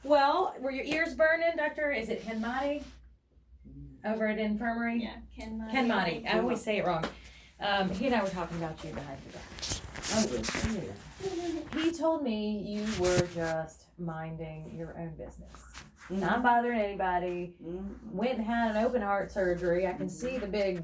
Well, were your ears burning, Doctor? Is it Kenmati? Over at infirmary? Yeah, Kenmati. Kenmati. I always say it wrong. He and I were talking about you behind your back. He told me you were just minding your own business. Not bothering anybody. Went and had an open heart surgery. I can see the big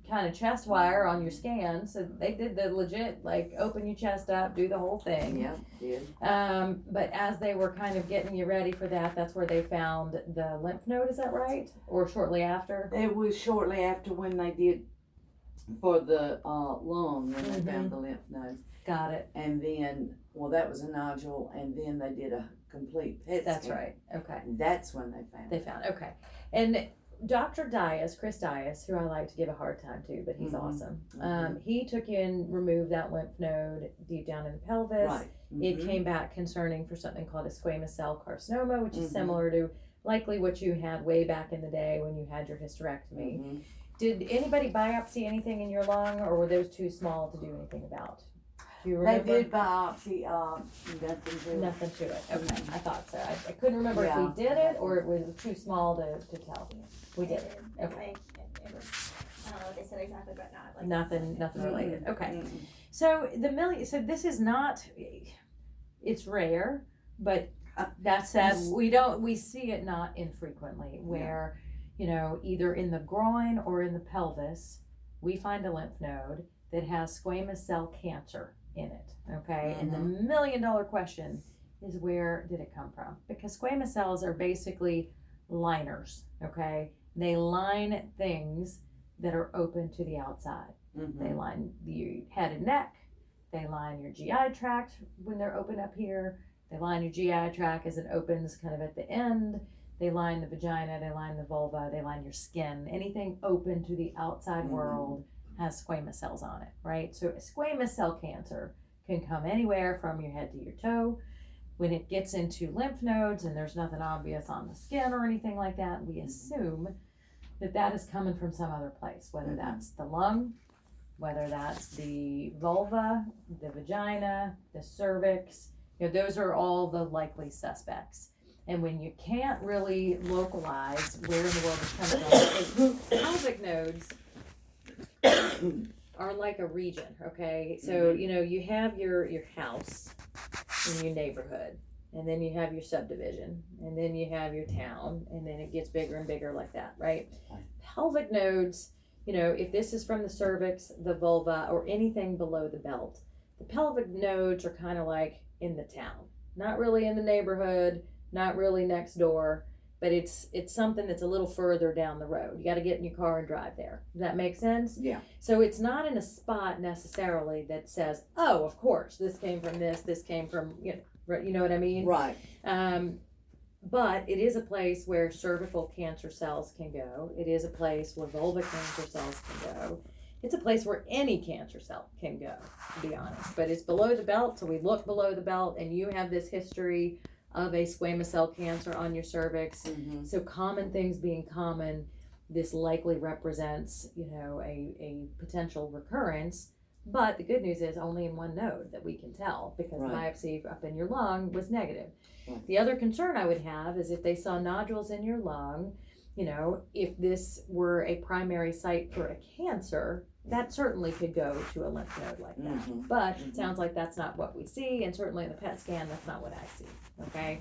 kind of chest wire on your scan. So they did the legit, like, open your chest up, do the whole thing. Yeah, did. But as they were kind of getting you ready for that, that's where they found the lymph node, is that right? Or shortly after? It was shortly after when they did for the lung, when they found the lymph node. Got it. And then, well, that was a nodule, and then they did a complete PET That's scan. right. Okay. That's when they found it. Okay. And Dr. Dias, Chris Dias, who I like to give a hard time to, but he's awesome. He took you and removed that lymph node deep down in the pelvis. Right. It came back concerning for something called a squamous cell carcinoma, which is similar to likely what you had way back in the day when you had your hysterectomy. Did anybody biopsy anything in your lung, or were those too small to do anything about? Do you remember? They did biopsy, nothing to it. Nothing to it. Okay, I thought so. I couldn't remember if we did it or it was too small to tell. We did it. Okay. It was, I don't know what they said exactly, but not like Nothing related. Okay. So so this is not, it's rare, but that said, we see it not infrequently where, you know, either in the groin or in the pelvis, we find a lymph node that has squamous cell cancer in it, okay? And the $1 million question is, where did it come from? Because squamous cells are basically liners, okay? They line things that are open to the outside. They line your head and neck. They line your GI tract when they're open up here. They line your GI tract as it opens kind of at the end. They line the vagina, they line the vulva, they line your skin. Anything open to the outside world has squamous cells on it, right? So squamous cell cancer can come anywhere from your head to your toe. When it gets into lymph nodes and there's nothing obvious on the skin or anything like that, we assume that that is coming from some other place, whether that's the lung, whether that's the vulva, the vagina, the cervix. You know, those are all the likely suspects. And when you can't really localize where in the world it's coming from, pelvic nodes are like a region, okay? So, you know, you have your house in your neighborhood, and then you have your subdivision, and then you have your town, and then it gets bigger and bigger like that, right? Pelvic nodes, you know, if this is from the cervix, the vulva, or anything below the belt, the pelvic nodes are kind of like in the town, not really in the neighborhood, not really next door, but it's something that's a little further down the road. You got to get in your car and drive there. Does that make sense? Yeah. So it's not in a spot necessarily that says, oh, of course, this came from this came from, you know what I mean? Right. But it is a place where cervical cancer cells can go. It is a place where vulva cancer cells can go. It's a place where any cancer cell can go, to be honest. But it's below the belt, so we look below the belt, and you have this history of a squamous cell cancer on your cervix. So common things being common, this likely represents, you know, a potential recurrence. But the good news is only in one node that we can tell, because the biopsy up in your lung was negative. The other concern I would have is if they saw nodules in your lung, you know, if this were a primary site for a cancer, that certainly could go to a lymph node like that. But it sounds like that's not what we see, and certainly in the PET scan, that's not what I see, okay?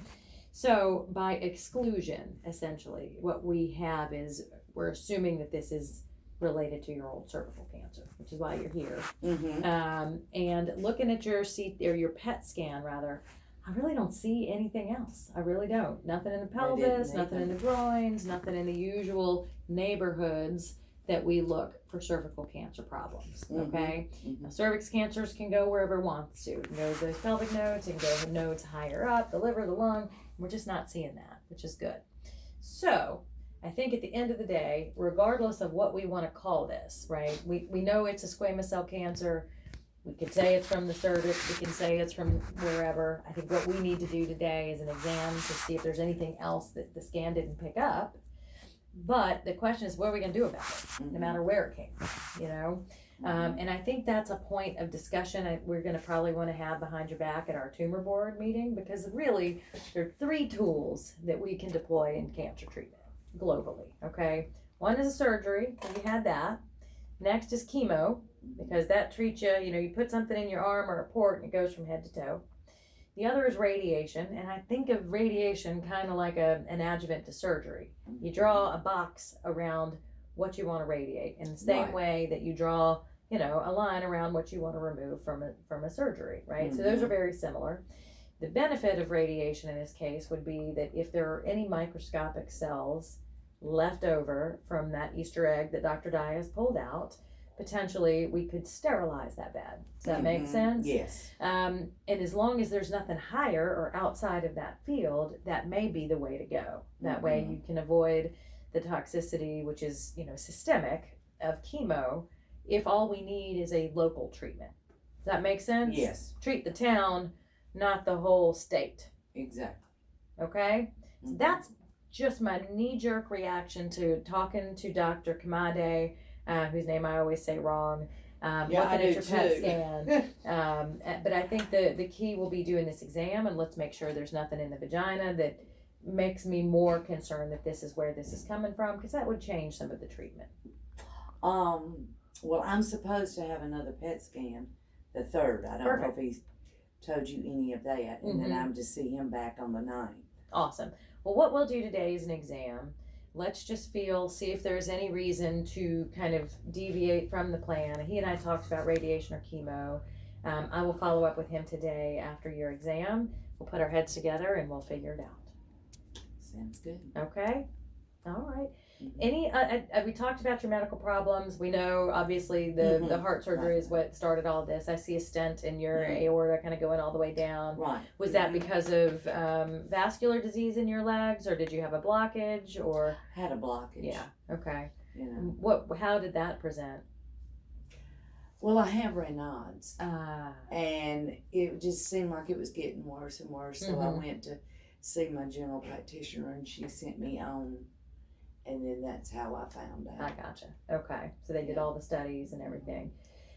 So by exclusion, essentially, what we have is we're assuming that this is related to your old cervical cancer, which is why you're here. And looking at your your PET scan, rather, I really don't see anything else. I really don't. Nothing in the pelvis, nothing in the groins, nothing in the usual neighborhoods that we look for cervical cancer problems, okay? Now, cervix cancers can go wherever it wants to. It can go to those pelvic nodes, it can go to nodes higher up, the liver, the lung. We're just not seeing that, which is good. So I think at the end of the day, regardless of what we want to call this, right? We know it's a squamous cell cancer. We could say it's from the cervix. We can say it's from wherever. I think what we need to do today is an exam to see if there's anything else that the scan didn't pick up. But the question is, what are we going to do about it, no matter where it came from, you know? And I think that's a point of discussion we're going to probably want to have behind your back at our tumor board meeting, because really there are 3 tools that we can deploy in cancer treatment globally. Okay, one is a surgery, and we had that. Next is chemo, because that treats you. You know, you put something in your arm or a port, and it goes from head to toe. The other is radiation, and I think of radiation kind of like an adjuvant to surgery. You draw a box around what you want to radiate in the same way that you draw, you know, a line around what you want to remove from a surgery, right? So those are very similar. The benefit of radiation in this case would be that if there are any microscopic cells left over from that Easter egg that Dr. Dye has pulled out, potentially we could sterilize that bed. Does that make sense? Yes. And as long as there's nothing higher or outside of that field, that may be the way to go. That way you can avoid the toxicity, which is, you know, systemic, of chemo, if all we need is a local treatment. Does that make sense? Yes. Treat the town, not the whole state. Exactly. Okay? So that's just my knee-jerk reaction to talking to Dr. Kamade, whose name I always say wrong, looking at your PET scan. But I think the key will be doing this exam, and let's make sure there's nothing in the vagina that makes me more concerned that this is where this is coming from, because that would change some of the treatment. Well, I'm supposed to have another PET scan, the 3rd. I don't know if he's told you any of that, and then I'm to see him back on the 9th. Awesome. Well, what we'll do today is an exam. Let's just see if there's any reason to kind of deviate from the plan. He and I talked about radiation or chemo. I will follow up with him today after your exam. We'll put our heads together and we'll figure it out. Sounds good. Okay. All right. We talked about your medical problems. We know, obviously, the heart surgery is what started all this. I see a stent in your aorta kind of going all the way down. Right. Was that because of vascular disease in your legs, or did you have a blockage, or? Had a blockage. Yeah. Okay. You know. How did that present? Well, I have Raynaud's, and it just seemed like it was getting worse and worse. So I went to see my general practitioner, and she sent me on. And then that's how I found out. I gotcha. Okay. So they did all the studies and everything.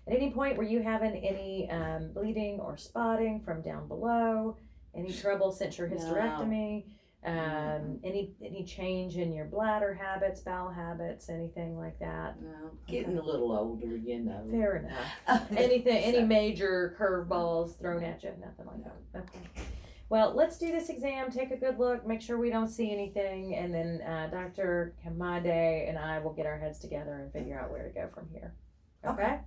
At any point, were you having any bleeding or spotting from down below? Any trouble since your hysterectomy? Any change in your bladder habits, bowel habits, anything like that? No. Getting a little older, you know. Fair enough. Any major curveballs thrown at you? Nothing like that. Okay. Well, let's do this exam, take a good look, make sure we don't see anything, and then Dr. Kamade and I will get our heads together and figure out where to go from here. Okay?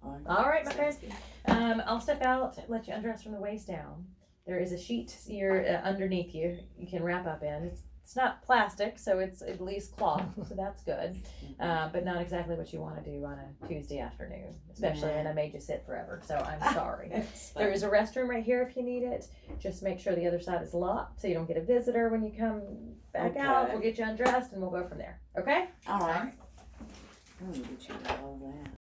All right, my friends. I'll step out, let you undress from the waist down. There is a sheet here underneath you can wrap up in. It's not plastic, so it's at least cloth, so that's good. But not exactly what you want to do on a Tuesday afternoon, especially, and I made you sit forever, so I'm sorry. There is a restroom right here if you need it. Just make sure the other side is locked so you don't get a visitor when you come back out. We'll get you undressed and we'll go from there. Okay? All right. I'm going to get you all that.